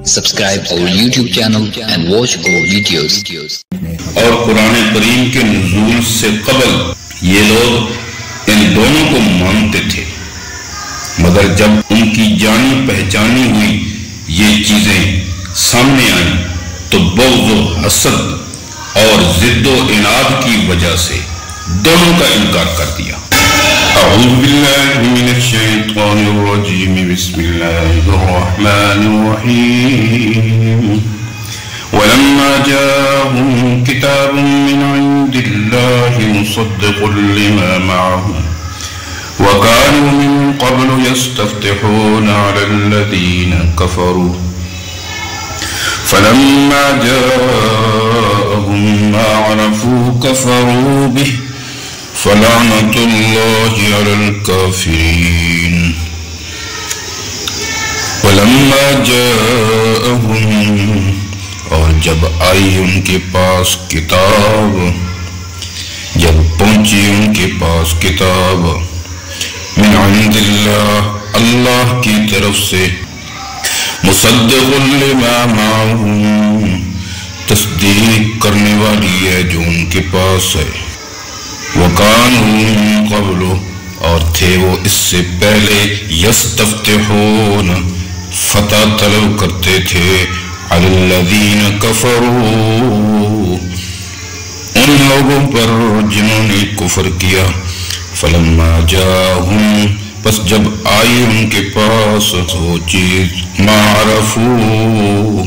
Subscribe our YouTube channel and watch our videos. اور قرآن کریم کے نزول سے قبل یہ لوگ ان دونوں کو مانتے تھے، مگر جب ان کی جانی پہچانی ہوئی یہ چیزیں سامنے آئیں تو بغض و حسد اور ضد و عناد کی وجہ سے دونوں کا انکار کر دیا۔ اعوذ باللہ من الشیطان الرجیم، بسم اللہ الرحمن الرحیم۔ ولما جاءهم كتاب من عند الله مصدق لما معهم وكانوا من قبل يستفتحون على الذين كفروا فلما جاءهم ما عرفوا كفروا به فلعنة الله على الكافرين۔ ولما جاءهم، اور جب آئی ان کے پاس کتاب، جب پہنچی ان کے پاس کتاب من عند اللہ، اللہ کی طرف سے، مصدق لما معهم، تصدیق کرنے والی ہے جو ان کے پاس ہے، وَكَانُوا مِن قَبْلُ، اور تھے وہ اس سے پہلے، يَسْتَفْتِحُونَ، فتح طلب کرتے تھے، عَلَى الَّذِينَ كَفَرُوا، ان لوگوں پر جنہوں نے کفر کیا، فَلَمَّا جَاءَهُمْ، پس جب آئی ان کے پاس وہ چیز، مَا عَرَفُوا،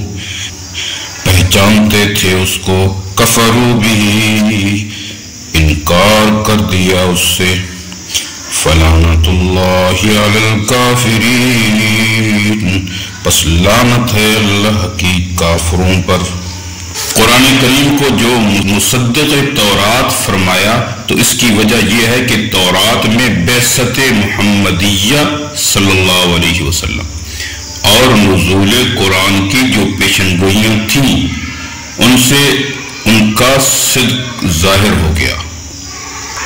پہچانتے تھے اس کو، كَفَرُوا بِهِ، انکار کر دیا اس سے، فَلَعْنَةُ اللَّهِ عَلَى الْكَافِرِينَ، پس لعنت ہے اللہ کی کافروں پر۔ قرآن کریم کو جو مصدق تورات فرمایا تو اس کی وجہ یہ ہے کہ تورات میں بعثت محمدیہ صلی اللہ علیہ وسلم اور نزول قرآن کی جو پیشن گوئیاں تھیں ان سے ان کا صدق ظاہر ہو گیا،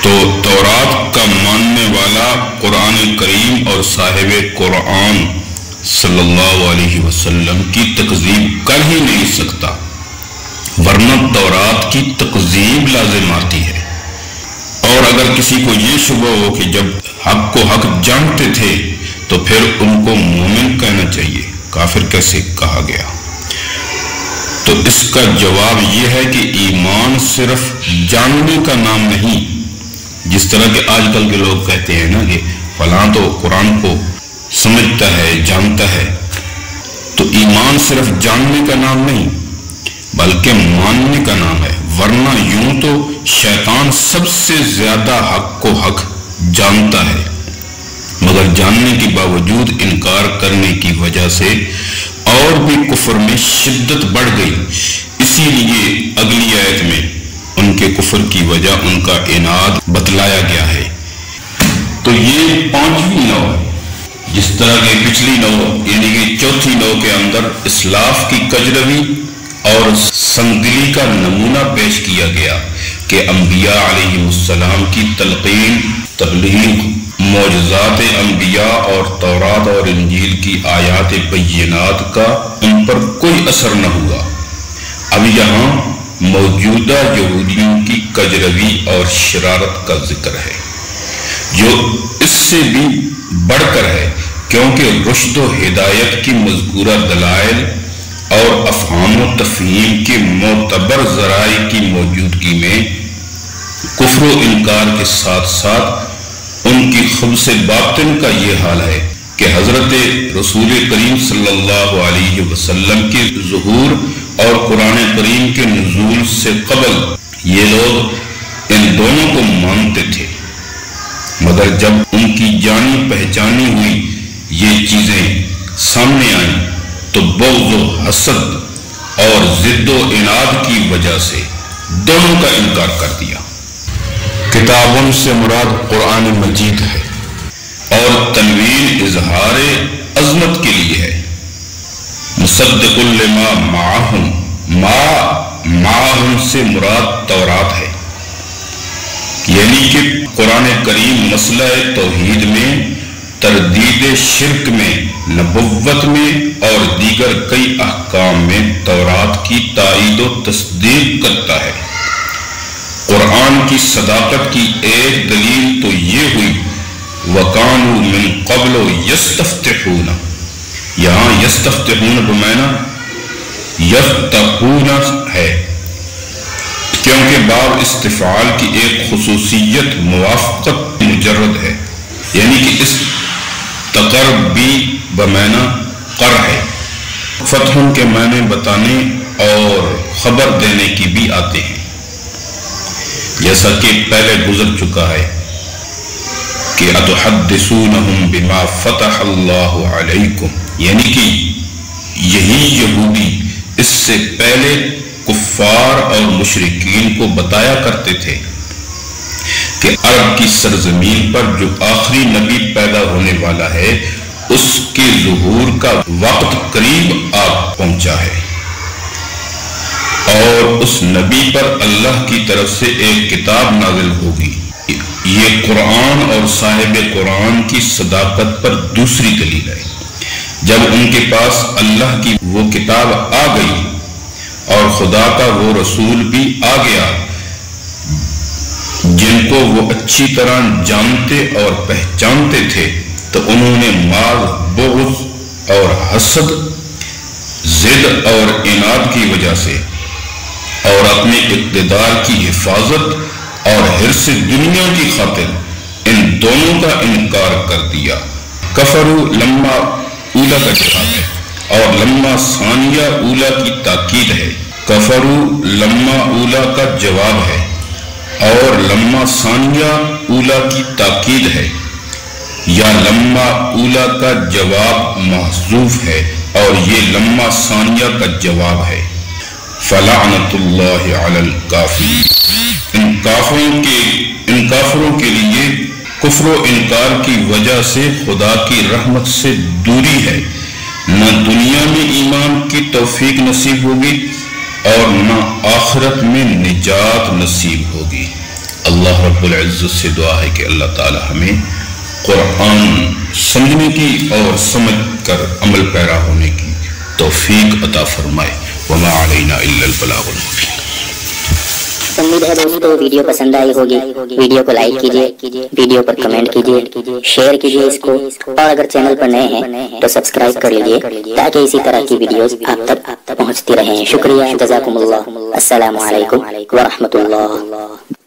تو تورات کا ماننے والا قرآن کریم اور صاحب قرآن صلی اللہ علیہ وسلم کی تکذیب کر ہی نہیں سکتا، ورنہ تورات کی تکذیب لازم آتی ہے۔ اور اگر کسی کو یہ شبہ ہو کہ جب حق کو حق جانتے تھے تو پھر ان کو مومن کہنا چاہیے، کافر کیسے کہا گیا؟ تو اس کا جواب یہ ہے کہ ایمان صرف جاننے کا نام نہیں، جس طرح کہ آج کل کے لوگ کہتے ہیں نا کہ فلاں تو قرآن کو سمجھتا ہے، جانتا ہے، تو ایمان صرف جاننے کا نام نہیں بلکہ ماننے کا نام ہے، ورنہ یوں تو شیطان سب سے زیادہ حق کو حق جانتا ہے، مگر جاننے کے باوجود انکار کرنے کی وجہ سے اور بھی کفر میں شدت بڑھ گئی۔ اسی لیے اگلی آیت میں ان کے کفر کی وجہ ان کا عناد بتلایا گیا ہے۔ تو یہ پانچویں نو ہے، جس طرح کہ پچھلی نو یعنی کہ چوتھی نو کے اندر اسلاف کی کجروی اور سنگدلی کا نمونہ پیش کیا گیا کہ انبیاء علیہ السلام کی تلقین، تبلیغ، معجزات انبیاء اور تورات اور انجیل کی آیات بینات کا ان پر کوئی اثر نہ ہوا۔ اب یہاں موجودہ یہودیوں کی کجروی اور شرارت کا ذکر ہے جو اس سے بھی بڑھ کر ہے، کیونکہ رشد و ہدایت کی مذکورہ دلائل اور افہام و تفہیم کے معتبر ذرائع کی موجودگی میں کفر و انکار کے ساتھ ساتھ ان کی خبث باطن کا یہ حال ہے کہ حضرت رسول کریم صلی اللہ علیہ وسلم کے ظہور اور قرآن کریم کے نزول سے قبل یہ لوگ ان دونوں کو مانتے تھے، مگر جب ان کی جانی پہچانی ہوئی یہ چیزیں سامنے آئیں تو بغض و حسد اور ضد و عناد کی وجہ سے دونوں کا انکار کر دیا۔ کتابوں سے مراد قرآن مجید ہے اور تنوین اظہار عظمت کے لیے ہے۔ مصدق لما معهم، معهم سے مراد تورات ہے، یعنی کہ قرآن کریم مسئلہ توحید میں تردید شرک میں، نبوت میں اور دیگر کئی احکام میں تورات کی تائید و تصدیق کرتا ہے۔ قرآن کی صداقت کی ایک دلیل تو یہ ہوئی وَكَانُوا مِن قَبْلُ يَسْتَفْتِحُونَ، یہاں یستفتحون بمعنی یفتقون ہے، کیونکہ باب استفعال کی ایک خصوصیت موافقت مجرد ہے، یعنی کہ استقر بھی بمعنی قر ہے۔ فتح کے معنی بتانے اور خبر دینے کی بھی آتے ہیں، جیسا کہ پہلے گزر چکا ہے کہ اتحدثونہم بما فتح اللہ علیکم، یعنی کہ یہی یہودی اس سے پہلے کفار اور مشرکین کو بتایا کرتے تھے کہ عرب کی سرزمین پر جو آخری نبی پیدا ہونے والا ہے اس کے ظہور کا وقت قریب آ پہنچا ہے، اور اس نبی پر اللہ کی طرف سے ایک کتاب نازل ہوگی۔ یہ قرآن اور صاحب قرآن کی صداقت پر دوسری دلیل ہے۔ جب ان کے پاس اللہ کی وہ کتاب آ گئی اور خدا کا وہ رسول بھی آ گیا جن کو وہ اچھی طرح جانتے اور پہچانتے تھے، تو انہوں نے مال، بغض اور حسد، ضد اور عناد کی وجہ سے اور اپنے اقتدار کی حفاظت اور حرص دنیا کی خاطر ان دونوں کا انکار کر دیا۔ کفروا لما اولا کا جواب ہے اور لما ثانیہ اولا کی تاکید ہے۔ کفروا لما اولا کا جواب ہے اور لما ثانیہ اولا کی تاکید ہے، یا لما اولا کا جواب محذوف ہے اور یہ لما ثانیہ کا جواب ہے۔ فلعنت اللہ علی الکافرین، ان کافروں کے لیے کفر و انکار کی وجہ سے خدا کی رحمت سے دوری ہے، نہ دنیا میں ایمان کی توفیق نصیب ہوگی اور نہ آخرت میں نجات نصیب ہوگی۔ اللہ رب العزت سے دعا ہے کہ اللہ تعالی ہمیں قرآن سمجھنے کی اور سمجھ کر عمل پیرا ہونے کی توفیق عطا فرمائے۔ وما علینا الا البلاغ المبین۔ امید ہے دوستو ویڈیو پسند آئی ہوگی، ویڈیو کو لائک کیجئے، ویڈیو پر کمنٹ کیجئے، شیئر کیجئے اس کو، اور اگر چینل پر نئے ہیں تو سبسکرائب کر لیجئے تاکہ اسی طرح کی ویڈیوز آپ تک پہنچتی رہیں۔ شکریہ، جزاکم اللہ، السلام علیکم ورحمۃ اللہ۔